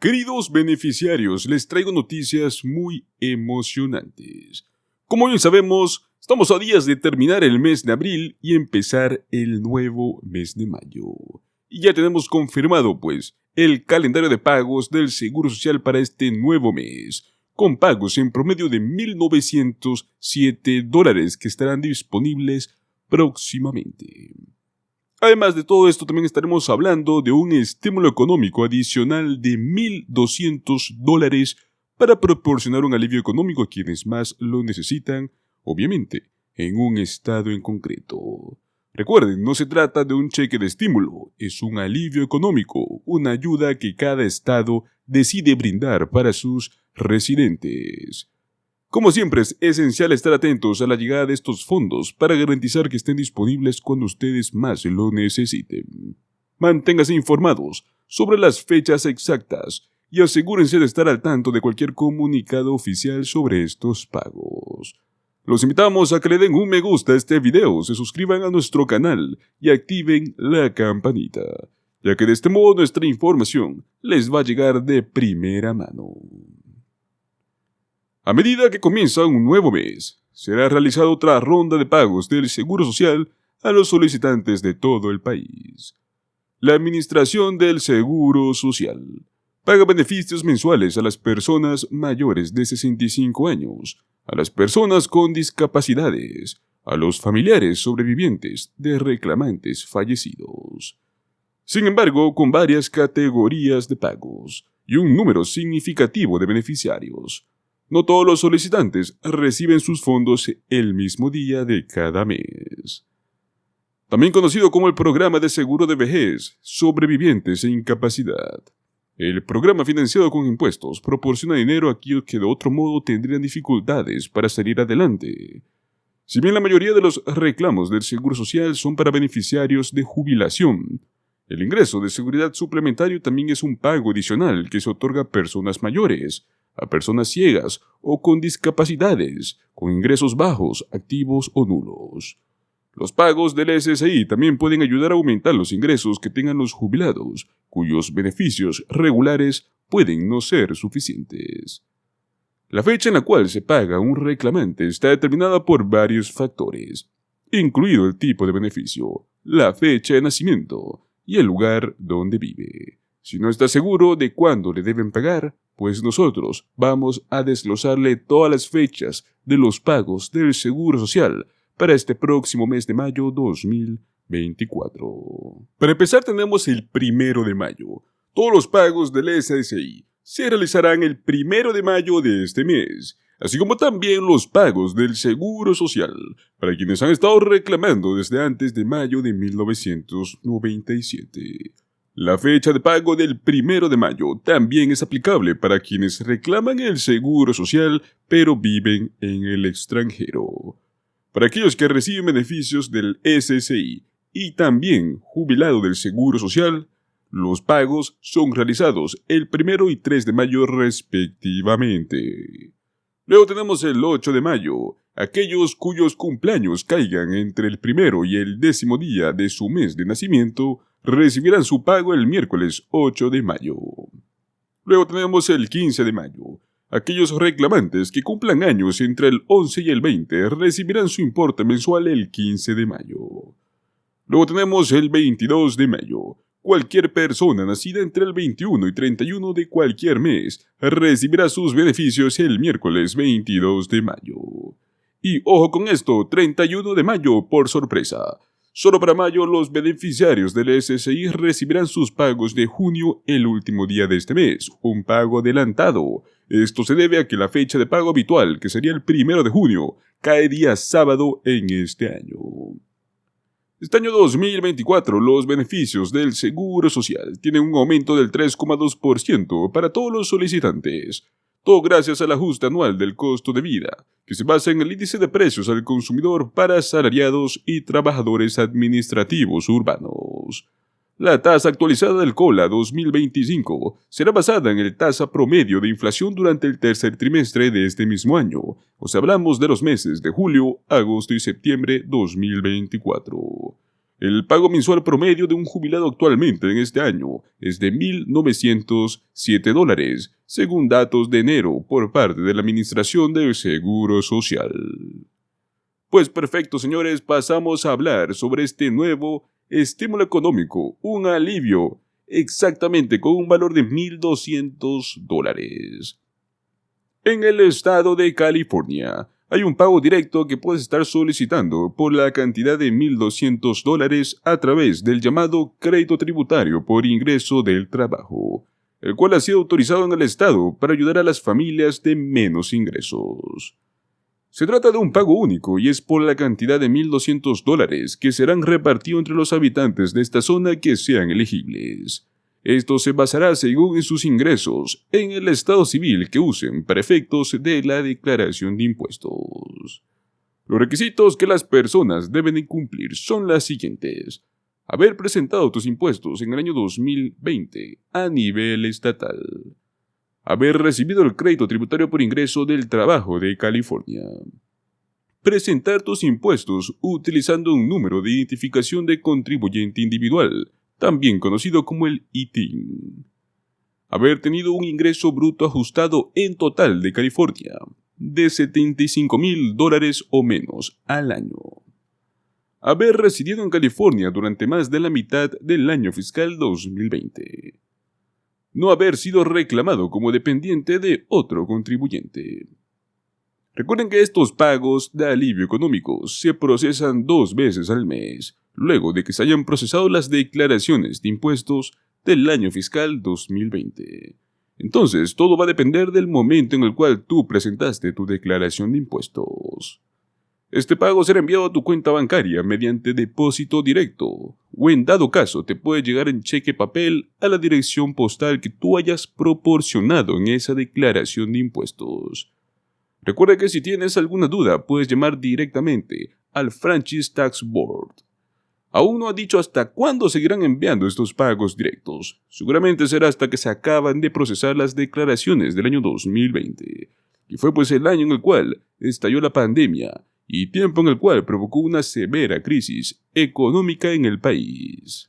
Queridos beneficiarios, les traigo noticias muy emocionantes. Como bien sabemos, estamos a días de terminar el mes de abril y empezar el nuevo mes de mayo. Y ya tenemos confirmado, el calendario de pagos del Seguro Social para este nuevo mes, con pagos en promedio de $1,907 que estarán disponibles próximamente. Además de todo esto, también estaremos hablando de un estímulo económico adicional de $1,200 para proporcionar un alivio económico a quienes más lo necesitan, obviamente, en un estado en concreto. Recuerden, no se trata de un cheque de estímulo, es un alivio económico, una ayuda que cada estado decide brindar para sus residentes. Como siempre, es esencial estar atentos a la llegada de estos fondos para garantizar que estén disponibles cuando ustedes más lo necesiten. Manténganse informados sobre las fechas exactas y asegúrense de estar al tanto de cualquier comunicado oficial sobre estos pagos. Los invitamos a que le den un me gusta a este video, se suscriban a nuestro canal y activen la campanita, ya que de este modo nuestra información les va a llegar de primera mano. A medida que comienza un nuevo mes, será realizada otra ronda de pagos del Seguro Social a los solicitantes de todo el país. La Administración del Seguro Social paga beneficios mensuales a las personas mayores de 65 años, a las personas con discapacidades, a los familiares sobrevivientes de reclamantes fallecidos. Sin embargo, con varias categorías de pagos y un número significativo de beneficiarios, no todos los solicitantes reciben sus fondos el mismo día de cada mes. También conocido como el Programa de Seguro de Vejez, Sobrevivientes e Incapacidad. El programa financiado con impuestos proporciona dinero a aquellos que de otro modo tendrían dificultades para salir adelante. Si bien la mayoría de los reclamos del Seguro Social son para beneficiarios de jubilación, el ingreso de seguridad suplementario también es un pago adicional que se otorga a personas mayores, a personas ciegas o con discapacidades, con ingresos bajos, activos o nulos. Los pagos del SSI también pueden ayudar a aumentar los ingresos que tengan los jubilados, cuyos beneficios regulares pueden no ser suficientes. La fecha en la cual se paga un reclamante está determinada por varios factores, incluido el tipo de beneficio, la fecha de nacimiento y el lugar donde vive. Si no está seguro de cuándo le deben pagar, pues nosotros vamos a desglosarle todas las fechas de los pagos del Seguro Social para este próximo mes de mayo 2024. Para empezar tenemos el 1 de mayo. Todos los pagos del SSI se realizarán el 1 de mayo de este mes, así como también los pagos del Seguro Social para quienes han estado reclamando desde antes de mayo de 1997. La fecha de pago del 1 de mayo también es aplicable para quienes reclaman el Seguro Social pero viven en el extranjero. Para aquellos que reciben beneficios del SSI y también jubilado del Seguro Social, los pagos son realizados el 1 y 3 de mayo respectivamente. Luego tenemos el 8 de mayo. Aquellos cuyos cumpleaños caigan entre el 1 y el 10º día de su mes de nacimiento recibirán su pago el miércoles 8 de mayo. Luego tenemos el 15 de mayo. Aquellos reclamantes que cumplan años entre el 11 y el 20 recibirán su importe mensual el 15 de mayo. Luego tenemos el 22 de mayo. Cualquier persona nacida entre el 21 y 31 de cualquier mes recibirá sus beneficios el miércoles 22 de mayo. Y ojo con esto, 31 de mayo por sorpresa. Solo para mayo los beneficiarios del SSI recibirán sus pagos de junio el último día de este mes, un pago adelantado. Esto se debe a que la fecha de pago habitual, que sería el 1 de junio, cae día sábado en este año. Este año 2024, los beneficios del Seguro Social tienen un aumento del 3,2% para todos los solicitantes. Todo gracias al ajuste anual del costo de vida, que se basa en el índice de precios al consumidor para asalariados y trabajadores administrativos urbanos. La tasa actualizada del COLA 2025 será basada en el tasa promedio de inflación durante el tercer trimestre de este mismo año, o sea, hablamos de los meses de julio, agosto y septiembre 2024. El pago mensual promedio de un jubilado actualmente en este año es de $1,907, según datos de enero por parte de la Administración del Seguro Social. Pues perfecto, señores, pasamos a hablar sobre este nuevo estímulo económico, un alivio, exactamente con un valor de $1,200. En el estado de California, hay un pago directo que puedes estar solicitando por la cantidad de $1,200 a través del llamado crédito tributario por ingreso del trabajo, el cual ha sido autorizado en el estado para ayudar a las familias de menos ingresos. Se trata de un pago único y es por la cantidad de $1,200 que serán repartidos entre los habitantes de esta zona que sean elegibles. Esto se basará según sus ingresos en el estado civil que usen para efectos de la declaración de impuestos. Los requisitos que las personas deben cumplir son las siguientes: haber presentado tus impuestos en el año 2020 a nivel estatal, haber recibido el crédito tributario por ingreso del trabajo de California, presentar tus impuestos utilizando un número de identificación de contribuyente individual, también conocido como el ITIN, haber tenido un ingreso bruto ajustado en total de California de $75,000 o menos al año, haber residido en California durante más de la mitad del año fiscal 2020, no haber sido reclamado como dependiente de otro contribuyente. Recuerden que estos pagos de alivio económico se procesan 2 veces al mes, luego de que se hayan procesado las declaraciones de impuestos del año fiscal 2020. Entonces, todo va a depender del momento en el cual tú presentaste tu declaración de impuestos. Este pago será enviado a tu cuenta bancaria mediante depósito directo, o en dado caso te puede llegar en cheque papel a la dirección postal que tú hayas proporcionado en esa declaración de impuestos. Recuerda que si tienes alguna duda puedes llamar directamente al Franchise Tax Board. Aún no ha dicho hasta cuándo seguirán enviando estos pagos directos. Seguramente será hasta que se acaban de procesar las declaraciones del año 2020, que fue pues el año en el cual estalló la pandemia y tiempo en el cual provocó una severa crisis económica en el país.